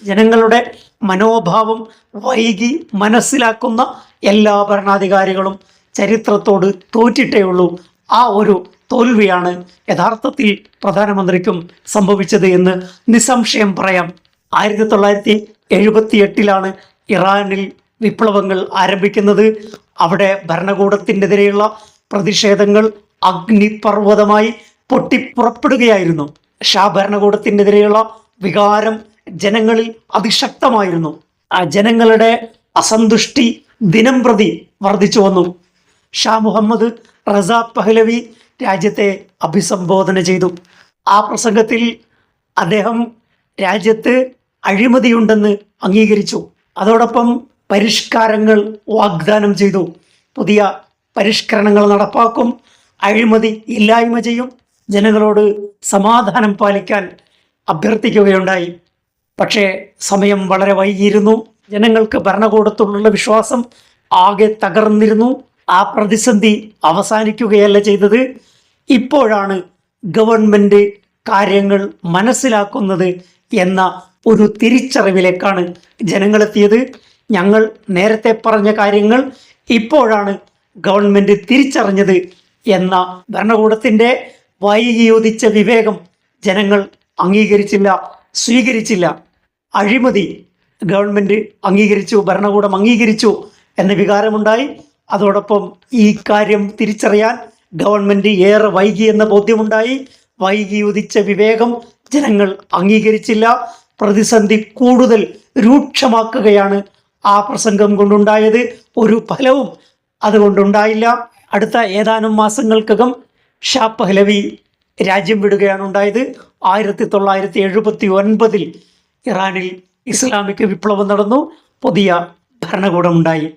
ജനങ്ങളുടെ മനോഭാവം വൈകി മനസ്സിലാക്കുന്ന എല്ലാ ഭരണാധികാരികളും ചരിത്രത്തോട് തോറ്റിട്ടേ ഉള്ളൂ. ആ ഒരു തോൽവിയാണ് യഥാർത്ഥത്തിൽ പ്രധാനമന്ത്രിക്കും സംഭവിച്ചത് എന്ന് നിസ്സംശയം പറയാം. 1978 ഇറാനിൽ വിപ്ലവങ്ങൾ ആരംഭിക്കുന്നത്. അവിടെ ഭരണകൂടത്തിനെതിരെയുള്ള പ്രതിഷേധങ്ങൾ അഗ്നിപർവ്വതമായി പൊട്ടിപ്പുറപ്പെടുകയായിരുന്നു. ഷാ ഭരണകൂടത്തിനെതിരെയുള്ള വികാരം ജനങ്ങളിൽ അതിശക്തമായിരുന്നു. ആ ജനങ്ങളുടെ അസന്തുഷ്ടി ദിനം പ്രതി വർദ്ധിച്ചു വന്നു. ഷാ മുഹമ്മദ് റസ പഹ്ലവി രാജ്യത്തെ അഭിസംബോധന ചെയ്തു. ആ പ്രസംഗത്തിൽ അദ്ദേഹം രാജ്യത്ത് അഴിമതിയുണ്ടെന്ന് അംഗീകരിച്ചു. അതോടൊപ്പം പരിഷ്കാരങ്ങൾ വാഗ്ദാനം ചെയ്തു. പുതിയ പരിഷ്കരണങ്ങൾ നടപ്പാക്കും, അഴിമതി ഇല്ലായ്മ ചെയ്യും, ജനങ്ങളോട് സമാധാനം പാലിക്കാൻ അഭ്യർത്ഥിക്കുകയുണ്ടായി. പക്ഷേ സമയം വളരെ വൈകിയിരുന്നു. ജനങ്ങൾക്ക് ഭരണകൂടത്തോടുള്ള വിശ്വാസം ആകെ തകർന്നിരുന്നു. ആ പ്രതിസന്ധി അവസാനിക്കുകയല്ല ചെയ്തത്. ഇപ്പോഴാണ് ഗവൺമെൻറ് കാര്യങ്ങൾ മനസ്സിലാക്കുന്നത് എന്ന ഒരു തിരിച്ചറിവിലേക്കാണ് ജനങ്ങളെത്തിയത്. ഞങ്ങൾ നേരത്തെ പറഞ്ഞ കാര്യങ്ങൾ ഇപ്പോഴാണ് ഗവൺമെൻറ് തിരിച്ചറിഞ്ഞത് എന്ന ഭരണകൂടത്തിൻ്റെ വൈകിയുദിച്ച വിവേകം ജനങ്ങൾ അംഗീകരിച്ചില്ല, സ്വീകരിച്ചില്ല. അഴിമതി ഗവൺമെൻറ് അംഗീകരിച്ചു, ഭരണകൂടം അംഗീകരിച്ചു എന്ന വികാരമുണ്ടായി. അതോടൊപ്പം ഈ കാര്യം തിരിച്ചറിയാൻ ഗവൺമെൻറ് ഏറെ വൈകി എന്ന ബോധ്യമുണ്ടായി. വൈകിയുദിച്ച വിവേകം ജനങ്ങൾ അംഗീകരിച്ചില്ല. പ്രതിസന്ധി കൂടുതൽ രൂക്ഷമാക്കുകയാണ് ആ പ്രസംഗം കൊണ്ടുണ്ടായത്. ഒരു ഫലവും അതുകൊണ്ടുണ്ടായില്ല. അടുത്ത ഏതാനും മാസങ്ങൾക്കകം ഷാ പഹ്ലവി രാജ്യം വിടുകയാണ് ഉണ്ടായത്. 1979 ഇറാനിൽ ഇസ്ലാമിക് വിപ്ലവം നടന്നു. പുതിയ ഭരണകൂടമുണ്ടായി.